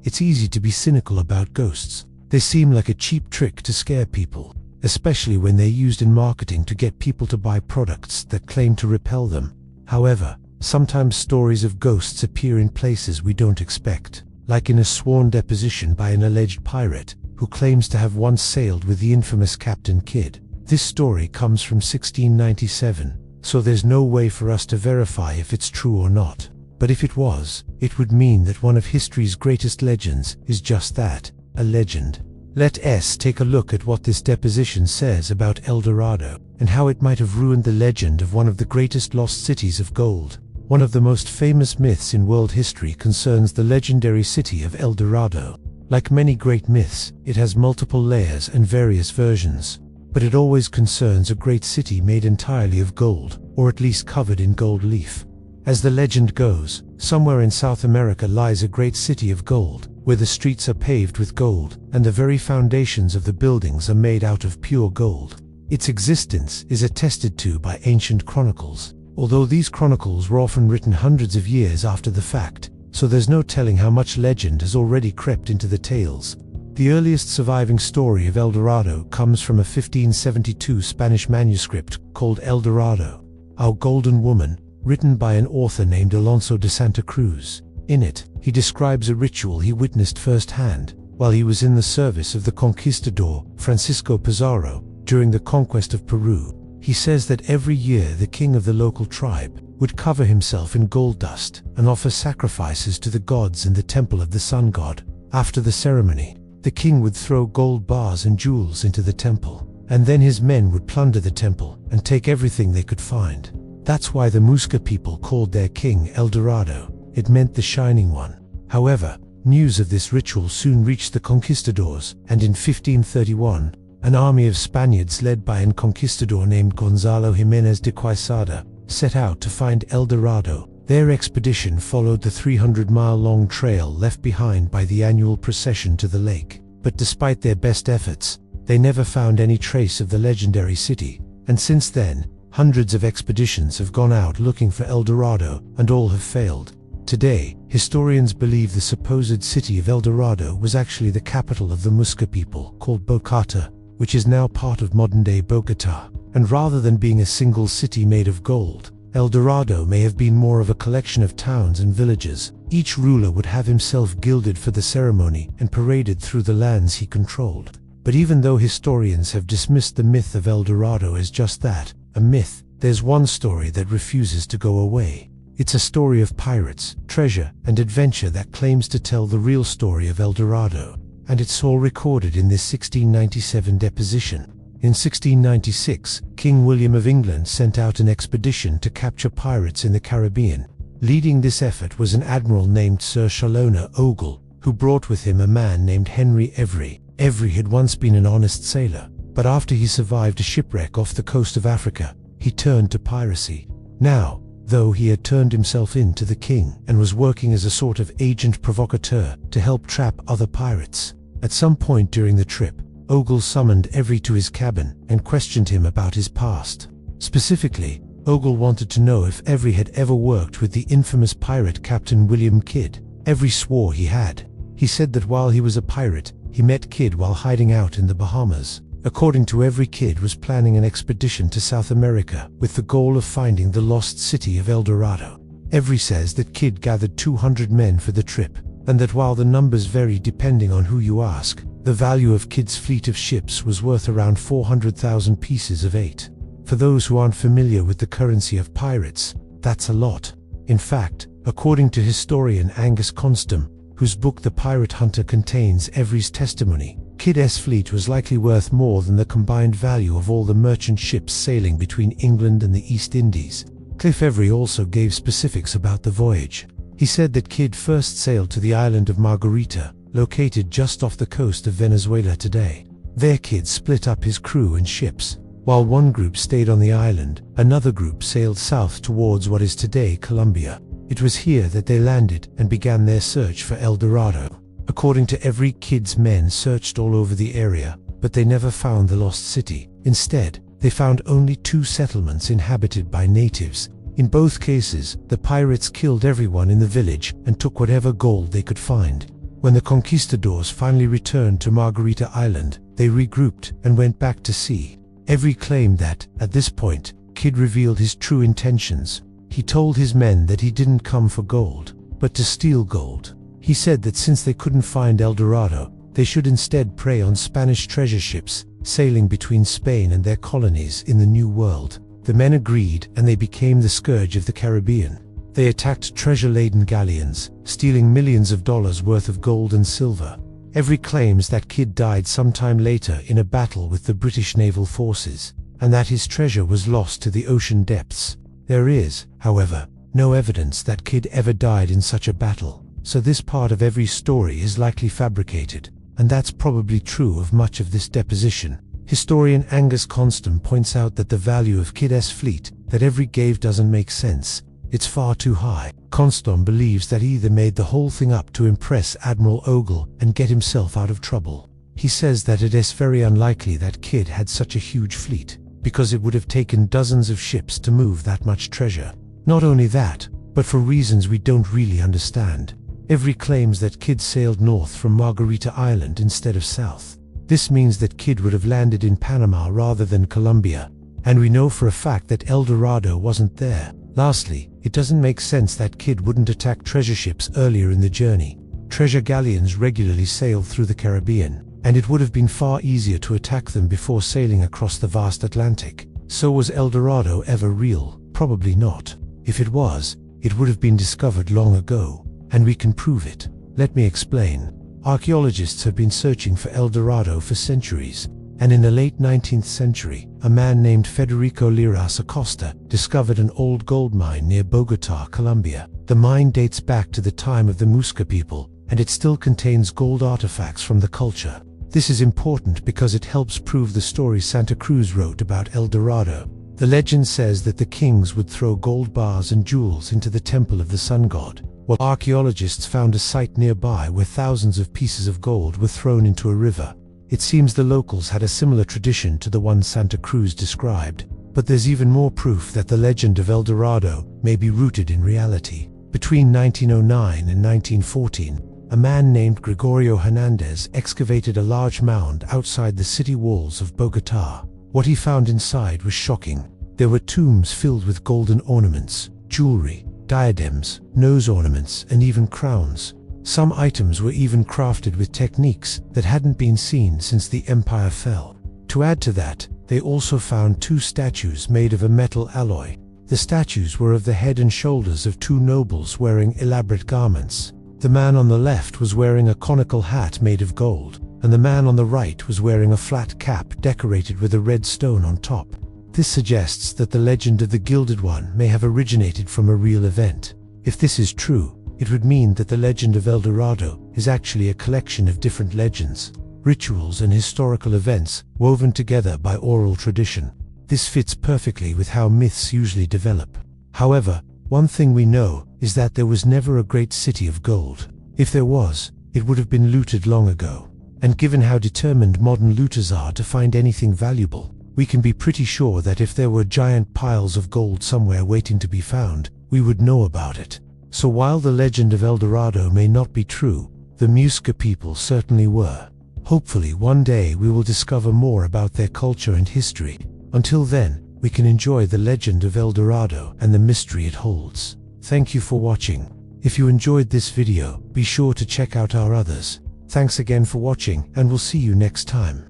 it's easy to be cynical about ghosts. They seem like a cheap trick to scare people, especially when they're used in marketing to get people to buy products that claim to repel them. However, sometimes stories of ghosts appear in places we don't expect, like in a sworn deposition by an alleged pirate who claims to have once sailed with the infamous Captain Kidd. This story comes from 1697, so there's no way for us to verify if it's true or not. But if it was, it would mean that one of history's greatest legends is just that, a legend. Let us take a look at what this deposition says about El Dorado, and how it might have ruined the legend of one of the greatest lost cities of gold. One of the most famous myths in world history concerns the legendary city of El Dorado. Like many great myths, it has multiple layers and various versions, but it always concerns a great city made entirely of gold, or at least covered in gold leaf. As the legend goes, somewhere in South America lies a great city of gold, where the streets are paved with gold, and the very foundations of the buildings are made out of pure gold. Its existence is attested to by ancient chronicles, although these chronicles were often written hundreds of years after the fact, so there's no telling how much legend has already crept into the tales. The earliest surviving story of El Dorado comes from a 1572 Spanish manuscript called El Dorado, Our Golden Woman, written by an author named Alonso de Santa Cruz. In it, he describes a ritual he witnessed firsthand while he was in the service of the conquistador Francisco Pizarro during the conquest of Peru. He says that every year the king of the local tribe would cover himself in gold dust and offer sacrifices to the gods in the temple of the sun god. After the ceremony, the king would throw gold bars and jewels into the temple, and then his men would plunder the temple and take everything they could find. That's why the Muisca people called their king El Dorado. It meant the Shining One. However, news of this ritual soon reached the conquistadors, and in 1531, an army of Spaniards led by an conquistador named Gonzalo Jimenez de Quesada set out to find El Dorado. Their expedition followed the 300-mile-long trail left behind by the annual procession to the lake. But despite their best efforts, they never found any trace of the legendary city, and since then, hundreds of expeditions have gone out looking for El Dorado, and all have failed. Today, historians believe the supposed city of El Dorado was actually the capital of the Muisca people, called Bocata, which is now part of modern-day Bogota. And rather than being a single city made of gold, El Dorado may have been more of a collection of towns and villages. Each ruler would have himself gilded for the ceremony and paraded through the lands he controlled. But even though historians have dismissed the myth of El Dorado as just that, a myth, there's one story that refuses to go away. It's a story of pirates, treasure, and adventure that claims to tell the real story of El Dorado, and it's all recorded in this 1697 deposition. In 1696, King William of England sent out an expedition to capture pirates in the Caribbean. Leading this effort was an admiral named Sir Shalona Ogle, who brought with him a man named Henry Every. Every had once been an honest sailor, but after he survived a shipwreck off the coast of Africa, he turned to piracy. Now, though he had turned himself in to the king and was working as a sort of agent provocateur to help trap other pirates, at some point during the trip, Ogle summoned Every to his cabin and questioned him about his past. Specifically, Ogle wanted to know if Every had ever worked with the infamous pirate Captain William Kidd. Every swore he had. He said that while he was a pirate, he met Kidd while hiding out in the Bahamas. According to Every, Kidd was planning an expedition to South America with the goal of finding the lost city of El Dorado. Every says that Kidd gathered 200 men for the trip, and that while the numbers vary depending on who you ask, the value of Kidd's fleet of ships was worth around 400,000 pieces of 8. For those who aren't familiar with the currency of pirates, that's a lot. In fact, according to historian Angus Constam, whose book The Pirate Hunter contains Every's testimony, Kidd's fleet was likely worth more than the combined value of all the merchant ships sailing between England and the East Indies. Cliff Every also gave specifics about the voyage. He said that Kidd first sailed to the island of Margarita, located just off the coast of Venezuela today. There Kidd split up his crew and ships. While one group stayed on the island, another group sailed south towards what is today Colombia. It was here that they landed and began their search for El Dorado. According to Every, Kidd's men searched all over the area, but they never found the lost city. Instead, they found only 2 settlements inhabited by natives. In both cases, the pirates killed everyone in the village and took whatever gold they could find. When the conquistadors finally returned to Margarita Island, they regrouped and went back to sea. Every claimed that, at this point, Kidd revealed his true intentions. He told his men that he didn't come for gold, but to steal gold. He said that since they couldn't find El Dorado, they should instead prey on Spanish treasure ships sailing between Spain and their colonies in the New World. The men agreed, and they became the scourge of the Caribbean. They attacked treasure-laden galleons, stealing millions of dollars worth of gold and silver. Every claims that Kidd died sometime later in a battle with the British naval forces, and that his treasure was lost to the ocean depths. There is, however, no evidence that Kidd ever died in such a battle, so this part of every story is likely fabricated, and that's probably true of much of this deposition. Historian Angus Constam points out that the value of Kidd's fleet that every gave doesn't make sense. It's far too high. Constam believes that he either made the whole thing up to impress Admiral Ogle and get himself out of trouble. He says that it is very unlikely that Kidd had such a huge fleet, because it would have taken dozens of ships to move that much treasure. Not only that, but for reasons we don't really understand. Every claims that Kidd sailed north from Margarita Island instead of south. This means that Kidd would have landed in Panama rather than Colombia, and we know for a fact that El Dorado wasn't there. Lastly, it doesn't make sense that Kidd wouldn't attack treasure ships earlier in the journey. Treasure galleons regularly sail through the Caribbean, and it would have been far easier to attack them before sailing across the vast Atlantic. So was El Dorado ever real? Probably not. If it was, it would have been discovered long ago, and we can prove it. Let me explain. Archaeologists have been searching for El Dorado for centuries, and in the late 19th century, a man named Federico Liras Acosta discovered an old gold mine near Bogotá, Colombia. The mine dates back to the time of the Muisca people, and it still contains gold artifacts from the culture. This is important because it helps prove the story Santa Cruz wrote about El Dorado. The legend says that the kings would throw gold bars and jewels into the temple of the sun god. Well, archaeologists found a site nearby where thousands of pieces of gold were thrown into a river. It seems the locals had a similar tradition to the one Santa Cruz described, but there's even more proof that the legend of El Dorado may be rooted in reality. Between 1909 and 1914, a man named Gregorio Hernandez excavated a large mound outside the city walls of Bogotá. What he found inside was shocking. There were tombs filled with golden ornaments, jewelry, diadems, nose ornaments, and even crowns. Some items were even crafted with techniques that hadn't been seen since the empire fell. To add to that, they also found two statues made of a metal alloy. The statues were of the head and shoulders of two nobles wearing elaborate garments. The man on the left was wearing a conical hat made of gold, and the man on the right was wearing a flat cap decorated with a red stone on top. This suggests that the legend of the Gilded One may have originated from a real event. If this is true, it would mean that the legend of El Dorado is actually a collection of different legends, rituals, and historical events woven together by oral tradition. This fits perfectly with how myths usually develop. However, one thing we know is that there was never a great city of gold. If there was, it would have been looted long ago. And given how determined modern looters are to find anything valuable, we can be pretty sure that if there were giant piles of gold somewhere waiting to be found, we would know about it. So while the legend of El Dorado may not be true, the Muisca people certainly were. Hopefully one day we will discover more about their culture and history. Until then, we can enjoy the legend of El Dorado and the mystery it holds. Thank you for watching. If you enjoyed this video, be sure to check out our others. Thanks again for watching, and we'll see you next time.